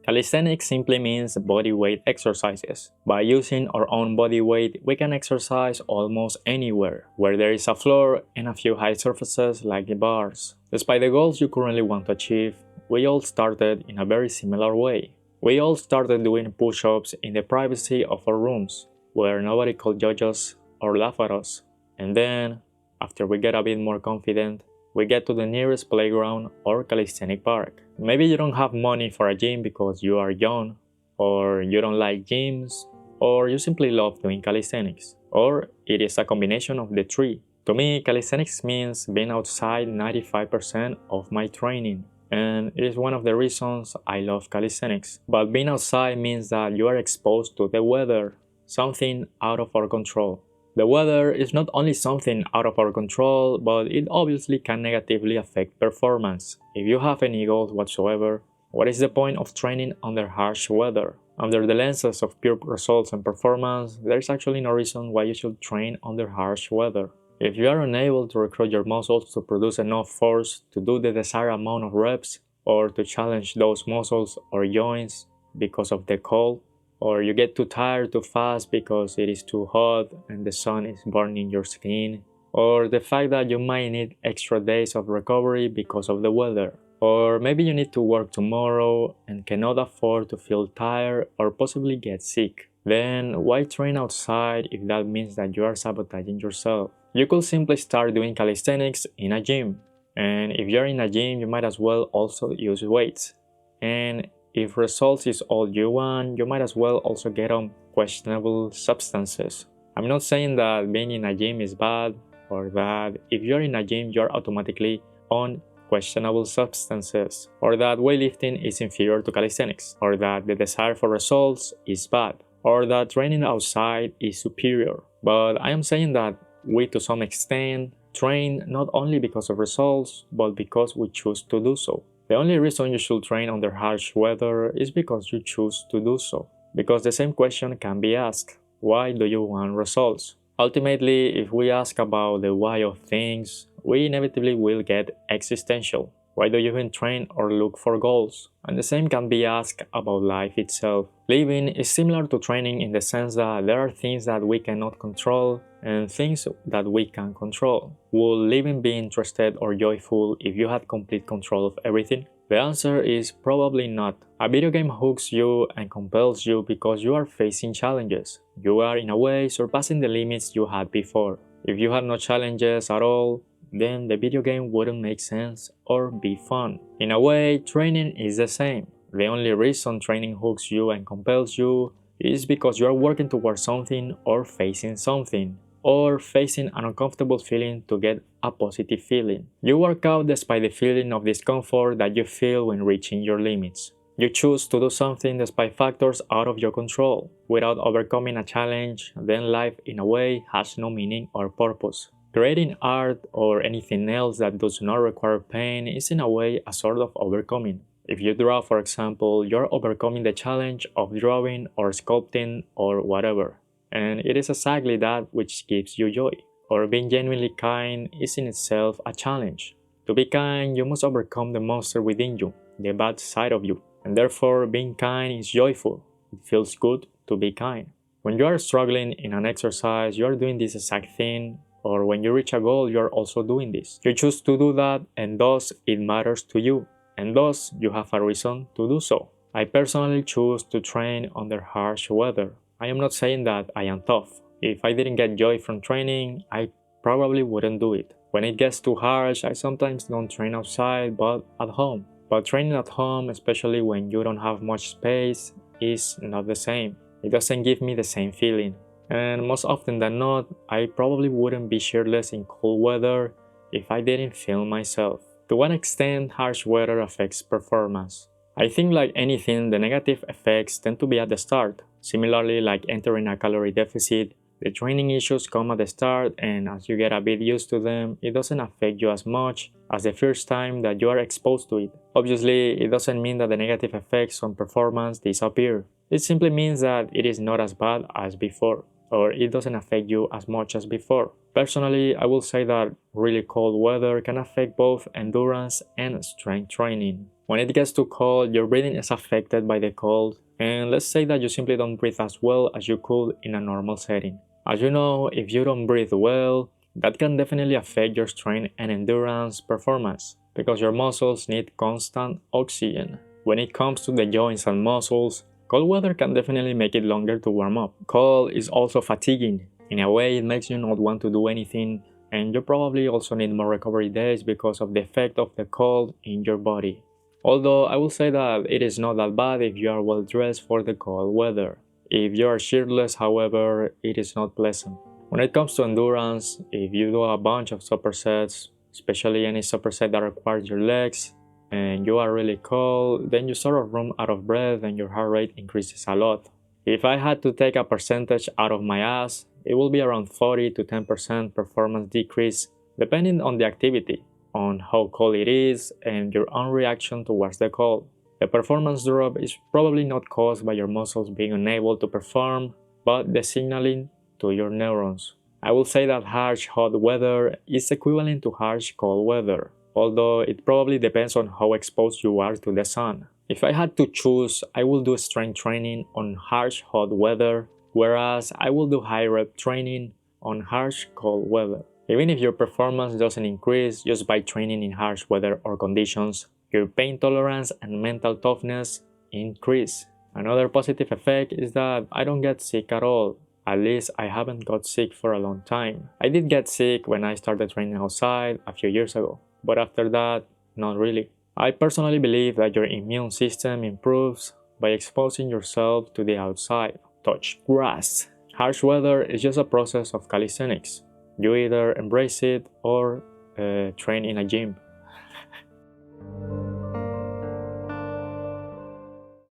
Calisthenics simply means body weight exercises. By using our own body weight, we can exercise almost anywhere, where there is a floor and a few high surfaces like the bars. Despite the goals you currently want to achieve, we all started in a very similar way. We all started doing push-ups in the privacy of our rooms, where nobody could judge us or laugh at us. And then, after we get a bit more confident, we get to the nearest playground or calisthenic park. Maybe you don't have money for a gym because you are young, or you don't like gyms, or you simply love doing calisthenics, or it is a combination of the three. To me, calisthenics means being outside 95% of my training, and it is one of the reasons I love calisthenics. But being outside means that you are exposed to the weather, something out of our control. The weather is not only something out of our control, but it obviously can negatively affect performance. If you have any goals whatsoever, what is the point of training under harsh weather? Under the lenses of pure results and performance, there is actually no reason why you should train under harsh weather. If you are unable to recruit your muscles to produce enough force to do the desired amount of reps, or to challenge those muscles or joints because of the cold, or you get too tired too fast because it is too hot and the sun is burning your skin, or the fact that you might need extra days of recovery because of the weather, or maybe you need to work tomorrow and cannot afford to feel tired or possibly get sick. Then why train outside if that means that you are sabotaging yourself? You could simply start doing calisthenics in a gym, and if you're in a gym you might as well also use weights. And if results is all you want, you might as well also get on questionable substances. I'm not saying that being in a gym is bad, or that if you're in a gym you're automatically on questionable substances, or that weightlifting is inferior to calisthenics, or that the desire for results is bad, or that training outside is superior. But I am saying that we to some extent train not only because of results, but because we choose to do so. The only reason you should train under harsh weather is because you choose to do so. Because the same question can be asked: why do you want results? Ultimately, if we ask about the why of things, we inevitably will get existential. Why do you even train or look for goals? And the same can be asked about life itself. Living is similar to training in the sense that there are things that we cannot control and things that we can control. Will living be interested or joyful if you had complete control of everything? The answer is probably not. A video game hooks you and compels you because you are facing challenges. You are in a way surpassing the limits you had before. If you had no challenges at all, then the video game wouldn't make sense or be fun. In a way, training is the same. The only reason training hooks you and compels you is because you are working towards something or facing something, or facing an uncomfortable feeling to get a positive feeling. You work out despite the feeling of discomfort that you feel when reaching your limits. You choose to do something despite factors out of your control. Without overcoming a challenge, then life in a way has no meaning or purpose. Creating art or anything else that does not require pain is in a way a sort of overcoming. If you draw, for example, you're overcoming the challenge of drawing or sculpting or whatever. And it is exactly that which gives you joy. Or being genuinely kind is in itself a challenge. To be kind, you must overcome the monster within you, the bad side of you. And therefore, being kind is joyful. It feels good to be kind. When you are struggling in an exercise, you are doing this exact thing, or when you reach a goal, you are also doing this. You choose to do that, and thus it matters to you, and thus you have a reason to do so. I personally choose to train under harsh weather. I am not saying that I am tough. If I didn't get joy from training, I probably wouldn't do it. When it gets too harsh, I sometimes don't train outside, but at home. But training at home, especially when you don't have much space, is not the same. It doesn't give me the same feeling. And most often than not, I probably wouldn't be shirtless in cold weather if I didn't film myself. To what extent harsh weather affects performance? I think like anything, the negative effects tend to be at the start. Similarly, like entering a calorie deficit, the training issues come at the start, and as you get a bit used to them, it doesn't affect you as much as the first time that you are exposed to it. Obviously, it doesn't mean that the negative effects on performance disappear. It simply means that it is not as bad as before, or it doesn't affect you as much as before. Personally, I will say that really cold weather can affect both endurance and strength training. When it gets too cold, your breathing is affected by the cold, and let's say that you simply don't breathe as well as you could in a normal setting. As you know, if you don't breathe well, that can definitely affect your strength and endurance performance because your muscles need constant oxygen. When it comes to the joints and muscles, cold weather can definitely make it longer to warm up. Cold is also fatiguing. In a way, it makes you not want to do anything, and you probably also need more recovery days because of the effect of the cold in your body. Although I will say that it is not that bad if you are well dressed for the cold weather. If you are shirtless, however, it is not pleasant. When it comes to endurance, if you do a bunch of supersets, especially any superset that requires your legs, and you are really cold, then you sort of run out of breath and your heart rate increases a lot. If I had to take a percentage out of my ass, it will be around 40 to 10% performance decrease depending on the activity, on how cold it is, and your own reaction towards the cold. The performance drop is probably not caused by your muscles being unable to perform, but the signaling to your neurons. I will say that harsh hot weather is equivalent to harsh cold weather, although it probably depends on how exposed you are to the sun. If I had to choose, I will do strength training on harsh hot weather, whereas I will do high rep training on harsh cold weather. Even if your performance doesn't increase just by training in harsh weather or conditions, your pain tolerance and mental toughness increase. Another positive effect is that I don't get sick at all. At least I haven't got sick for a long time. I did get sick when I started training outside a few years ago, but after that, not really. I personally believe that your immune system improves by exposing yourself to the outside. Touch grass. Harsh weather is just a process of calisthenics. You either embrace it or train in a gym.